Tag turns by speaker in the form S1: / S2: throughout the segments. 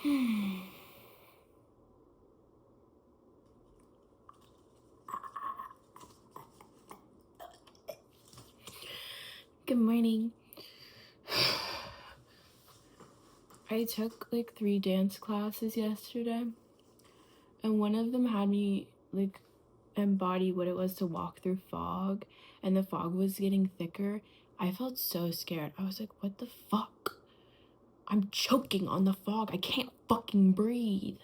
S1: Good morning. I took like 3 dance classes yesterday, and one of them had me like embody what it was to walk through fog, and the fog was getting thicker. I felt so scared. I was like, what the fuck? I'm choking on the fog. I can't fucking breathe.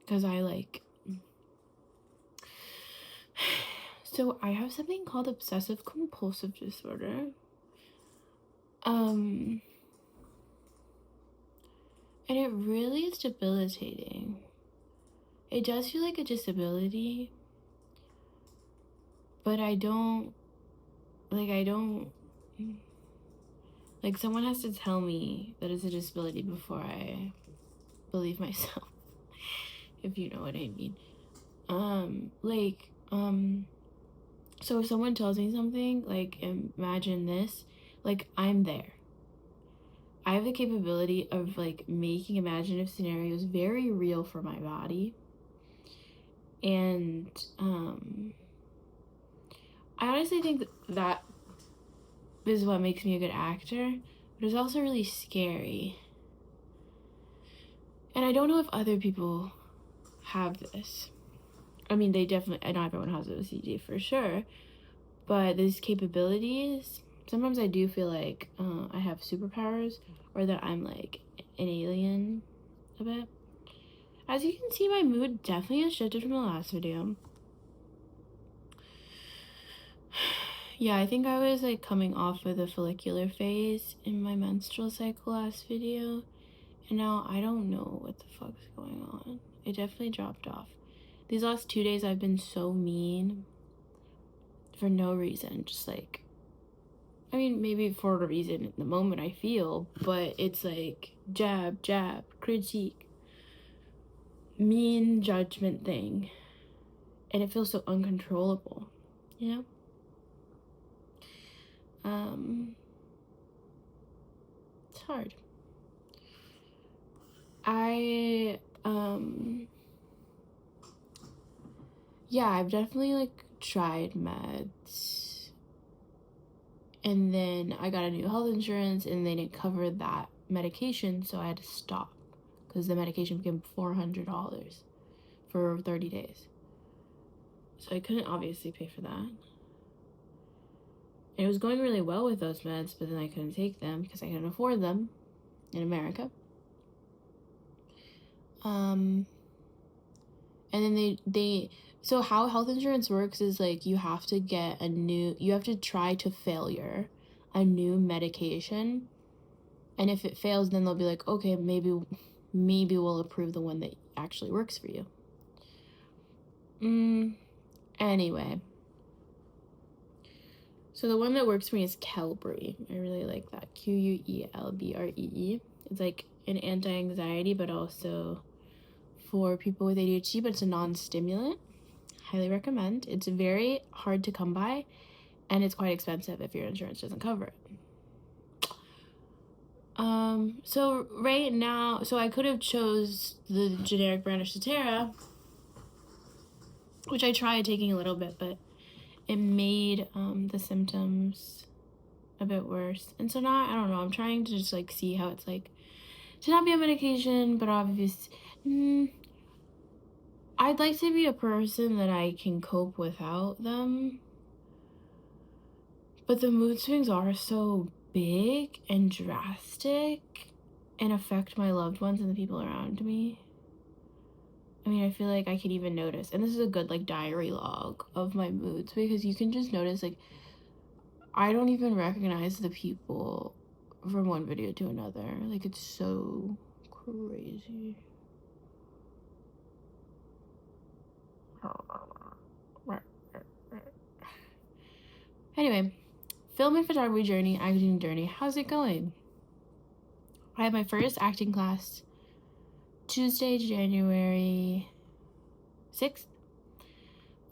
S1: Because so I have something called obsessive compulsive disorder. And it really is debilitating. It does feel like a disability, but someone has to tell me that it's a disability before I believe myself, if you know what I mean. So if someone tells me something, like, imagine this, like, I'm there. I have the capability of, like, making imaginative scenarios very real for my body. And, I honestly think that is what makes me a good actor, but it's also really scary. And I don't know if other people have this. I mean, not everyone has OCD for sure, but these capabilities, sometimes I do feel like I have superpowers, or that I'm like an alien a bit. As you can see, my mood definitely has shifted from the last video. Yeah, I think I was like coming off of the follicular phase in my menstrual cycle last video, and now I don't know what the fuck's going on. It definitely dropped off. These last 2 days I've been so mean for no reason, just like, I mean, maybe for a reason in the moment I feel, but it's like jab, critique, mean judgment thing, and it feels so uncontrollable, you know? It's hard. I've definitely like tried meds, and then I got a new health insurance and they didn't cover that medication, so I had to stop because the medication became $400 for 30 days. So I couldn't obviously pay for that. And it was going really well with those meds, but then I couldn't take them because I couldn't afford them in America. And then so how health insurance works is like you have to try to failure a new medication, and if it fails, then they'll be like, okay, maybe we'll approve the one that actually works for you. Anyway, so the one that works for me is Qelbree. I really like that. Quelbree. It's like an anti-anxiety, but also for people with ADHD, but it's a non-stimulant. Highly recommend. It's very hard to come by, and it's quite expensive if your insurance doesn't cover it. So right now, I could have chose the generic brand of Strattera, which I tried taking a little bit, but it made the symptoms a bit worse. And so now, I don't know, I'm trying to just like see how it's like to not be on medication, but obviously, I'd like to be a person that I can cope without them. But the mood swings are so big and drastic and affect my loved ones and the people around me. I mean, I feel like I could even notice, and this is a good like diary log of my moods, because you can just notice like I don't even recognize the people from one video to another. Like, it's so crazy. Anyway, film and photography journey, acting journey. How's it going? I had my first acting class Tuesday, January 6th.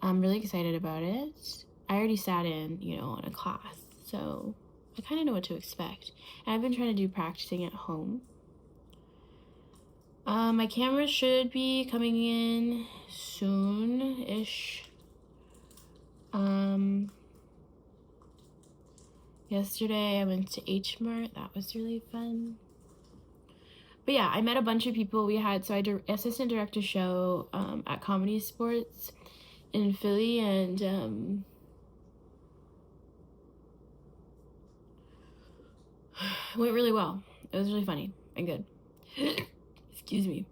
S1: I'm really excited about it. I already sat in, on a class, so I kind of know what to expect. And I've been trying to do practicing at home. My camera should be coming in soon-ish. Yesterday I went to H Mart. That was really fun. But yeah, I met a bunch of people. So I assistant direct a show at Comedy Sports in Philly, and it went really well. It was really funny and good. Excuse me.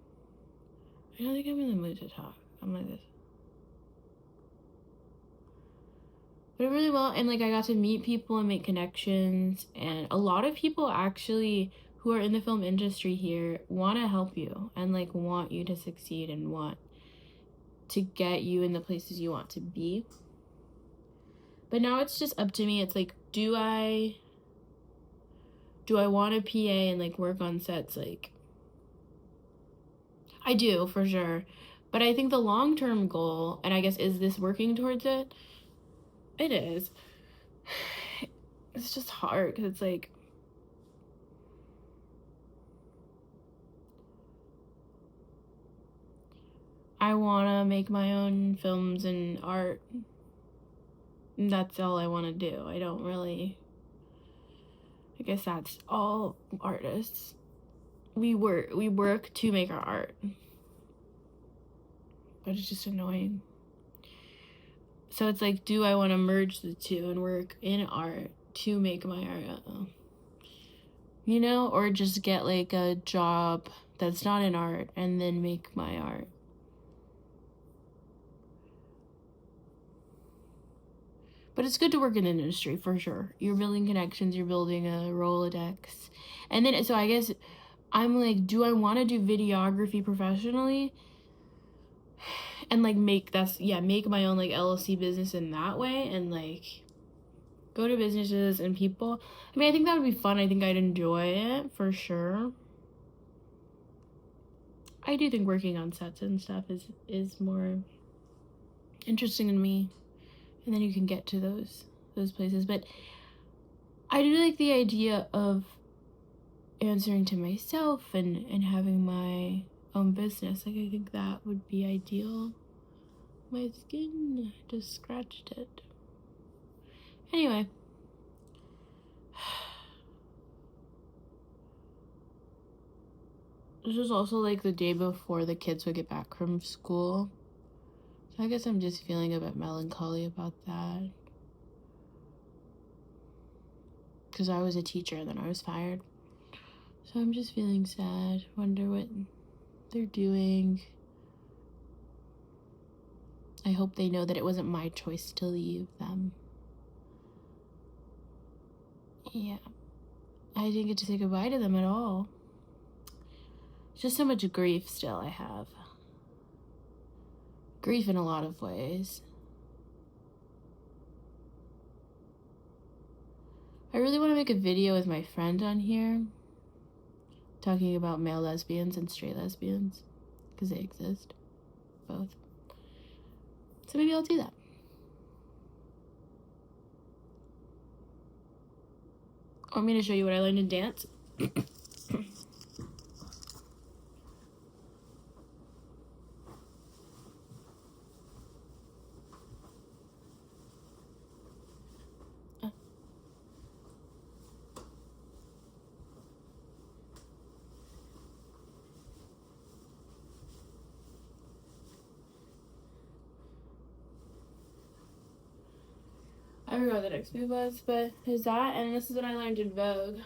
S1: I don't think I'm in the mood to talk. I'm like this. But it really well, and like I got to meet people and make connections, and a lot of people actually who are in the film industry here want to help you and like want you to succeed and want to get you in the places you want to be. But now it's just up to me. It's like, do I want a PA and like work on sets? Like, I do for sure, but I think the long-term goal, and I guess, is this working towards it? It is. It's just hard because it's like, I want to make my own films and art. And that's all I want to do. I don't really, I guess that's all artists. We work to make our art. But it's just annoying. So it's like, do I want to merge the two and work in art to make my art? You know, or just get like a job that's not in art and then make my art. But it's good to work in an industry for sure. You're building connections, you're building a Rolodex. And then, so I guess I'm like, do I want to do videography professionally? And like make my own like LLC business in that way, and like go to businesses and people. I mean, I think that would be fun. I think I'd enjoy it for sure. I do think working on sets and stuff is more interesting than me. And then you can get to those places. But I do like the idea of answering to myself and having my own business. Like, I think that would be ideal. My skin just scratched it. Anyway. This was also like the day before the kids would get back from school. So I guess I'm just feeling a bit melancholy about that. Because I was a teacher and then I was fired. So I'm just feeling sad. Wonder what they're doing. I hope they know that it wasn't my choice to leave them. Yeah. I didn't get to say goodbye to them at all. Just so much grief still I have. Grief in a lot of ways. I really want to make a video with my friend on here talking about male lesbians and straight lesbians, because they exist, both. So maybe I'll do that. Want me to show you what I learned in dance? I forgot what the next move was, but there's that, and this is what I learned in Vogue.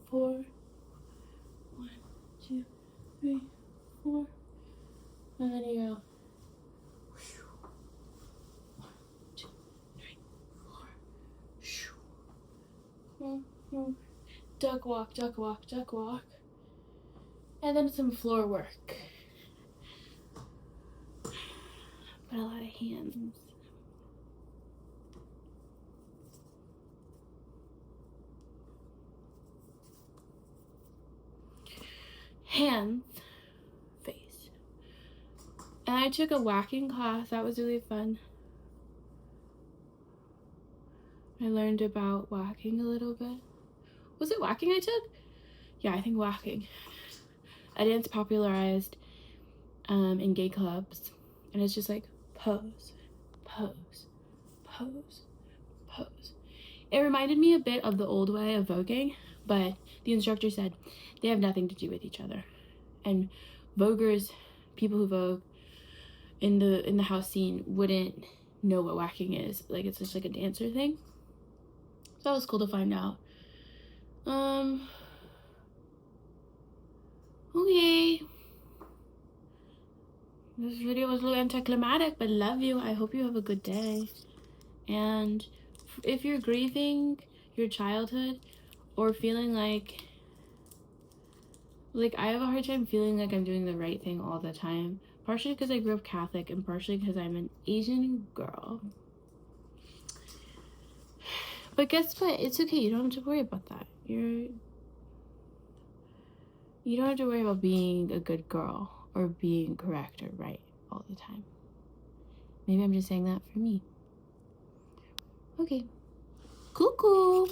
S1: Four. 1, 2, 3, 4. And then you go. 1, 2, 3, 4. Duck walk, duck walk, duck walk. And then some floor work. But a lot of hands. Hands, face. And I took a whacking class. That was really fun. I learned about whacking a little bit. Was it whacking I took? Yeah, I think whacking. A dance popularized in gay clubs. And it's just like pose, pose, pose, pose. It reminded me a bit of the old way of voguing, but the instructor said they have nothing to do with each other. And voguers, people who vogue in the house scene, wouldn't know what whacking is. Like, it's just like a dancer thing. So that was cool to find out. Okay. This video was a little anticlimactic, but love you. I hope you have a good day. And if you're grieving your childhood or feeling like I have a hard time feeling like I'm doing the right thing all the time, partially because I grew up Catholic and partially because I'm an Asian girl. But guess what? It's okay. You don't have to worry about that. You don't have to worry about being a good girl or being correct or right all the time. Maybe I'm just saying that for me. Okay. Cool.